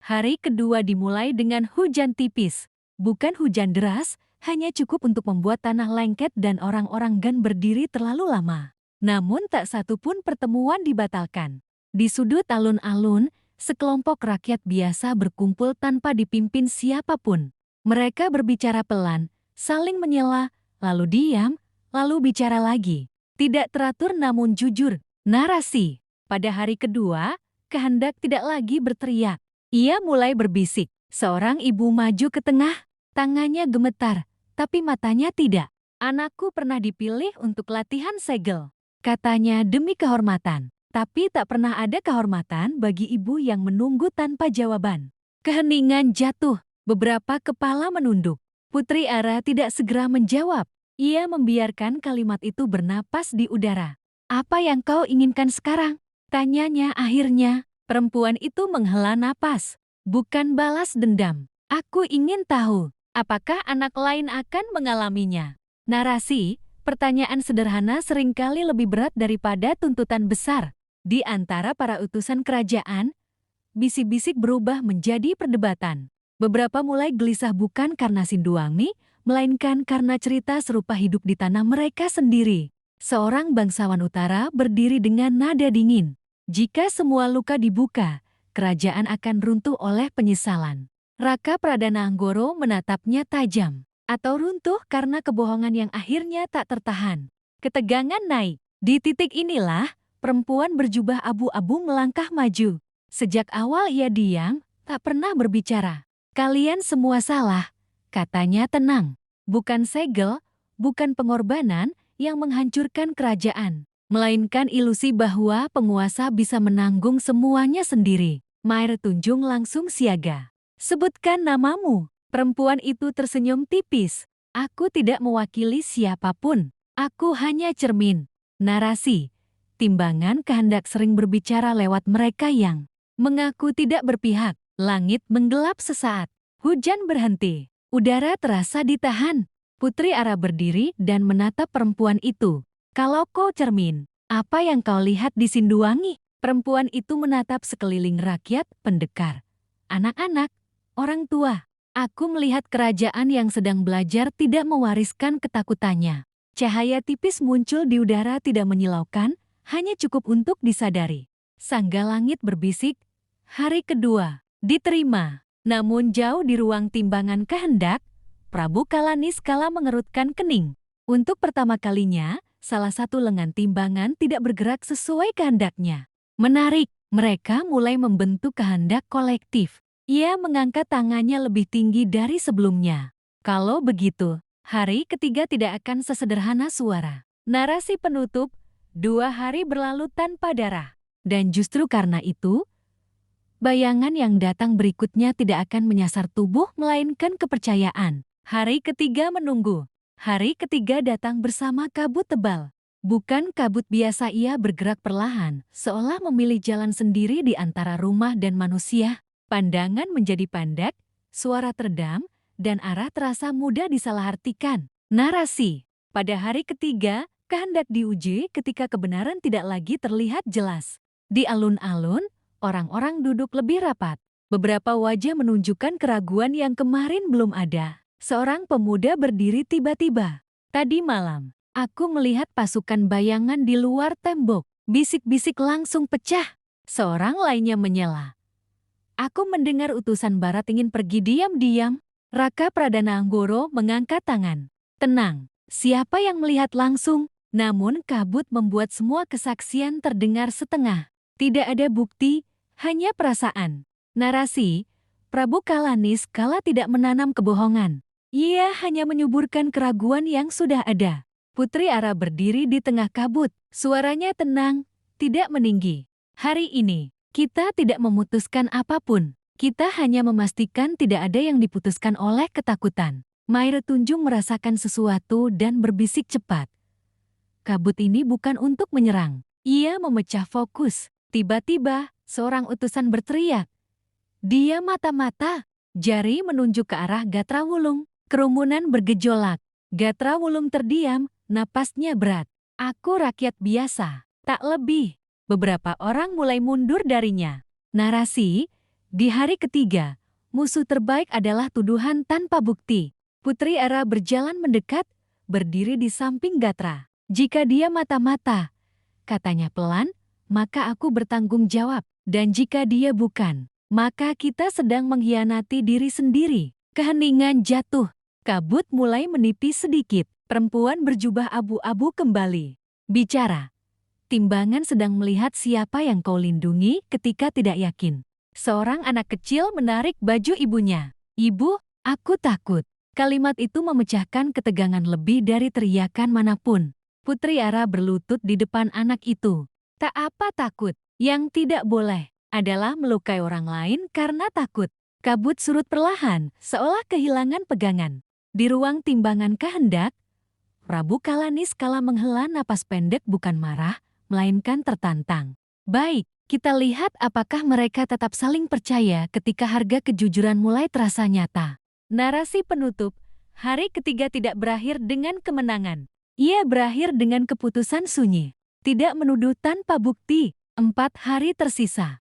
Hari kedua dimulai dengan hujan tipis. Bukan hujan deras, hanya cukup untuk membuat tanah lengket dan orang-orang Gan berdiri terlalu lama. Namun tak satu pun pertemuan dibatalkan. Di sudut alun-alun, sekelompok rakyat biasa berkumpul tanpa dipimpin siapapun. Mereka berbicara pelan, saling menyela, lalu diam, lalu bicara lagi. Tidak teratur namun jujur. Narasi. Pada hari kedua, Kehendak tidak lagi berteriak. Ia mulai berbisik. Seorang ibu maju ke tengah, tangannya gemetar, tapi matanya tidak. Anakku pernah dipilih untuk latihan segel, katanya demi kehormatan. Tapi tak pernah ada kehormatan bagi ibu yang menunggu tanpa jawaban. Keheningan jatuh, beberapa kepala menunduk. Putri Ara tidak segera menjawab. Ia membiarkan kalimat itu bernapas di udara. Apa yang kau inginkan sekarang? Tanyanya akhirnya. Perempuan itu menghela napas. Bukan balas dendam. Aku ingin tahu, apakah anak lain akan mengalaminya? Narasi, pertanyaan sederhana seringkali lebih berat daripada tuntutan besar. Di antara para utusan kerajaan, bisik-bisik berubah menjadi perdebatan. Beberapa mulai gelisah bukan karena Sinduangi, melainkan karena cerita serupa hidup di tanah mereka sendiri. Seorang bangsawan utara berdiri dengan nada dingin. Jika semua luka dibuka, kerajaan akan runtuh oleh penyesalan. Raka Pradana Anggoro menatapnya tajam. Atau runtuh karena kebohongan yang akhirnya tak tertahan. Ketegangan naik. Di titik inilah, perempuan berjubah abu-abu melangkah maju. Sejak awal ia diam, tak pernah berbicara. Kalian semua salah, katanya tenang. Bukan segel, bukan pengorbanan yang menghancurkan kerajaan, melainkan ilusi bahwa penguasa bisa menanggung semuanya sendiri. Mair Tunjung langsung siaga. Sebutkan namamu. Perempuan itu tersenyum tipis. Aku tidak mewakili siapapun. Aku hanya cermin. Narasi. Timbangan kehendak sering berbicara lewat mereka yang mengaku tidak berpihak. Langit menggelap sesaat. Hujan berhenti. Udara terasa ditahan. Putri Ara berdiri dan menatap perempuan itu. Kalau kau cermin, apa yang kau lihat di Sinduangi? Perempuan itu menatap sekeliling rakyat, pendekar, anak-anak, orang tua. Aku melihat kerajaan yang sedang belajar tidak mewariskan ketakutannya. Cahaya tipis muncul di udara tidak menyilaukan, hanya cukup untuk disadari. Sangga langit berbisik, hari kedua, diterima. Namun jauh di ruang timbangan kehendak, Prabu Kalaniskala mengerutkan kening. Untuk pertama kalinya, salah satu lengan timbangan tidak bergerak sesuai kehendaknya. Menarik, mereka mulai membentuk kehendak kolektif. Ia mengangkat tangannya lebih tinggi dari sebelumnya. Kalau begitu, hari ketiga tidak akan sesederhana suara. Narasi penutup, 2 hari berlalu tanpa darah. Dan justru karena itu, bayangan yang datang berikutnya tidak akan menyasar tubuh melainkan kepercayaan. Hari ketiga menunggu. Hari ketiga datang bersama kabut tebal. Bukan kabut biasa, ia bergerak perlahan, seolah memilih jalan sendiri di antara rumah dan manusia. Pandangan menjadi pandek, suara teredam, dan arah terasa mudah disalahartikan. Narasi. Pada hari ketiga, kehendak diuji ketika kebenaran tidak lagi terlihat jelas. Di alun-alun, orang-orang duduk lebih rapat. Beberapa wajah menunjukkan keraguan yang kemarin belum ada. Seorang pemuda berdiri tiba-tiba. Tadi malam, aku melihat pasukan bayangan di luar tembok. Bisik-bisik langsung pecah. Seorang lainnya menyela. Aku mendengar utusan barat ingin pergi diam-diam. Raka Pradana Anggoro mengangkat tangan. Tenang, siapa yang melihat langsung? Namun kabut membuat semua kesaksian terdengar setengah. Tidak ada bukti, hanya perasaan. Narasi, Prabu Kalaniskala tidak menanam kebohongan. Ia hanya menyuburkan keraguan yang sudah ada. Putri Ara berdiri di tengah kabut. Suaranya tenang, tidak meninggi. Hari ini, kita tidak memutuskan apapun. Kita hanya memastikan tidak ada yang diputuskan oleh ketakutan. Mair Tunjung merasakan sesuatu dan berbisik cepat. Kabut ini bukan untuk menyerang. Ia memecah fokus. Tiba-tiba, seorang utusan berteriak. Dia mata-mata. Jari menunjuk ke arah Gatrawulung. Kerumunan bergejolak. Gatrawulung terdiam, napasnya berat. Aku rakyat biasa, tak lebih. Beberapa orang mulai mundur darinya. Narasi, Di hari ketiga, musuh terbaik adalah tuduhan tanpa bukti. Putri Ara berjalan mendekat, berdiri di samping Gatra. Jika dia mata-mata, katanya pelan, maka aku bertanggung jawab. Dan jika dia bukan, maka kita sedang mengkhianati diri sendiri. Keheningan jatuh. Kabut mulai menipis sedikit. Perempuan berjubah abu-abu kembali bicara. Timbangan sedang melihat siapa yang kau lindungi ketika tidak yakin. Seorang anak kecil menarik baju ibunya. Ibu, aku takut. Kalimat itu memecahkan ketegangan lebih dari teriakan manapun. Putri Ara berlutut di depan anak itu. Tak apa takut. Yang tidak boleh adalah melukai orang lain karena takut. Kabut surut perlahan, seolah kehilangan pegangan. Di ruang timbangan kehendak, Prabu Kalanis kala menghela napas pendek bukan marah, melainkan tertantang. Baik. Kita lihat apakah mereka tetap saling percaya ketika harga kejujuran mulai terasa nyata. Narasi penutup, hari ketiga tidak berakhir dengan kemenangan. Ia berakhir dengan keputusan sunyi. Tidak menuduh tanpa bukti. 4 hari tersisa.